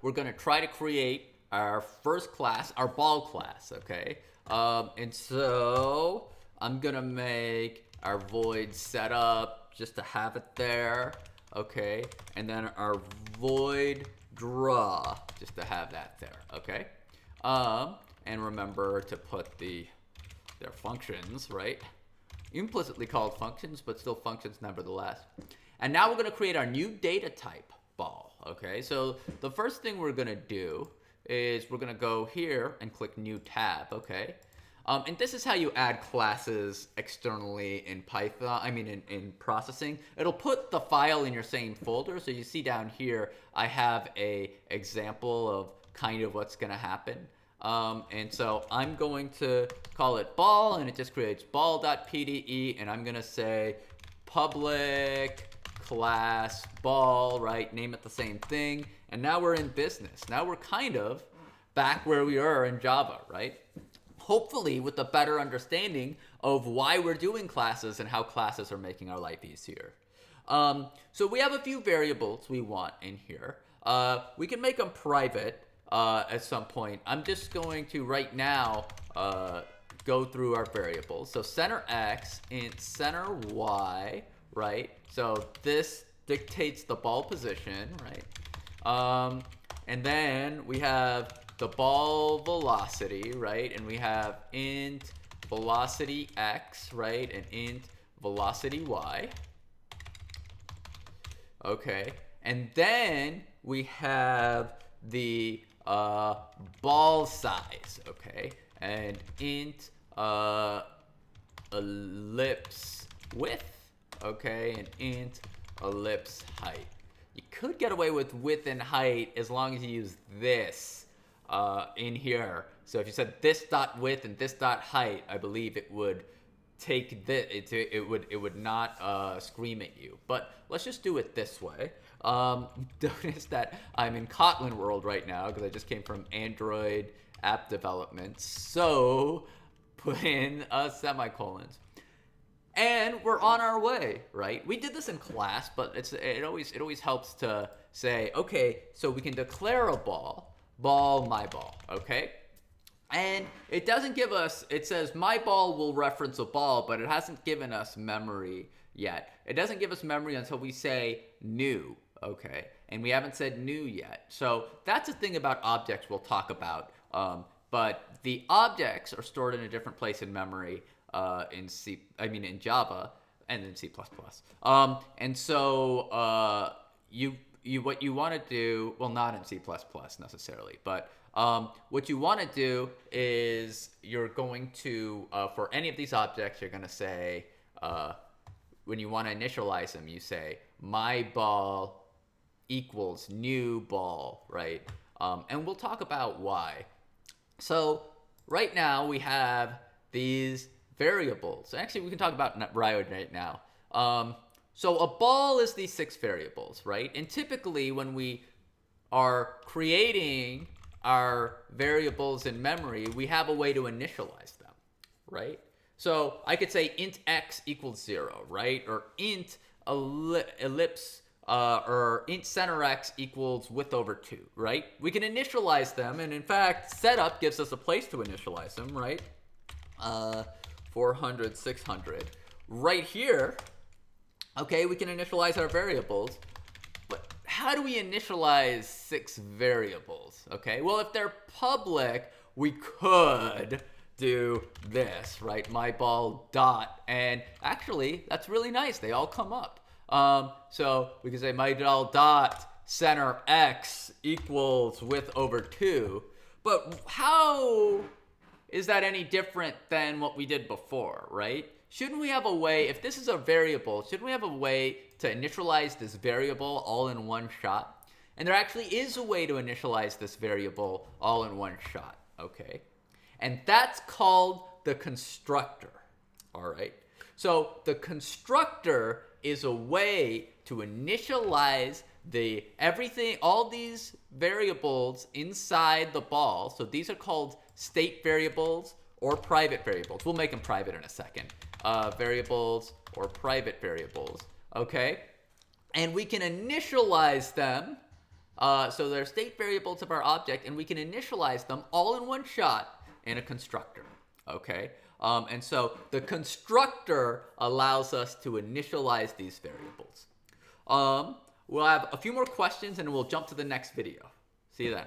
we're going to try to create our first class, our ball class, okay? And so I'm going to make our void setup just to have it there, okay? And then our void draw just to have that there, okay? And remember to put their functions, right? Implicitly called functions, but still functions nevertheless. And now we're going to create our new data type ball, okay? So the first thing we're going to do is we're going to go here and click new tab, okay? And this is how you add classes externally in Python, in processing. It'll put the file in your same folder. So you see down here, I have a example of kind of what's going to happen. And so I'm going to call it ball, and it just creates ball.pde, and I'm going to say public class ball, right? Name it the same thing. And now we're in business. Now we're kind of back where we were in Java, right? Hopefully with a better understanding of why we're doing classes and how classes are making our life easier. So we have a few variables we want in here. We can make them private at some point. I'm just going to right now go through our variables. So center x, int center y, right? So this dictates the ball position, right? And then we have the ball velocity, right? And we have int velocity x, right? And int velocity y. Okay. And then we have the ball size, okay? And int ellipse width, okay? And int ellipse height. You could get away with width and height as long as you use this in here. So if you said this dot width and this dot height, I believe it would take this. It would not scream at you. But let's just do it this way. Notice that I'm in Kotlin world right now because I just came from Android app development. So put in semicolons. And we're on our way, right? We did this in class, but it always helps to say, okay, so we can declare a ball, my ball, okay? And it doesn't give us, it says my ball will reference a ball, but it hasn't given us memory yet. It doesn't give us memory until we say new, okay? And we haven't said new yet. So that's a thing about objects we'll talk about. But the objects are stored in a different place in memory in Java and in C++. And so what you want to do, well, not in C++ necessarily, but what you want to do is you're going to, for any of these objects, you're going to say, when you want to initialize them, you say my ball equals new ball, right? And we'll talk about why. So right now we have these variables. Actually, we can talk about right now. So a ball is these 6 variables, right? And typically when we are creating our variables in memory, we have a way to initialize them, right? So I could say int x equals 0, right? Or int ellipse or int center x equals width over 2, right? We can initialize them, and in fact, setup gives us a place to initialize them, right? 400, 600. Right here, okay, we can initialize our variables, but how do we initialize 6 variables, okay? Well, if they're public, we could do this, right? My ball dot, and actually, that's really nice. They all come up. So we can say my ball dot center x equals width over 2, but how is that any different than what we did before, right? Shouldn't we have a way, if this is a variable, shouldn't we have a way to initialize this variable all in one shot? And there actually is a way to initialize this variable all in one shot, okay? And that's called the constructor, all right? So the constructor is a way to initialize all these variables inside the ball. So these are called state variables or private variables. We'll make them private in a second. Variables or private variables, okay? And we can initialize them So they're state variables of our object, and we can initialize them all in one shot in a constructor. Okay, and so the constructor allows us to initialize these variables. We'll have a few more questions, and we'll jump to the next video. See you then.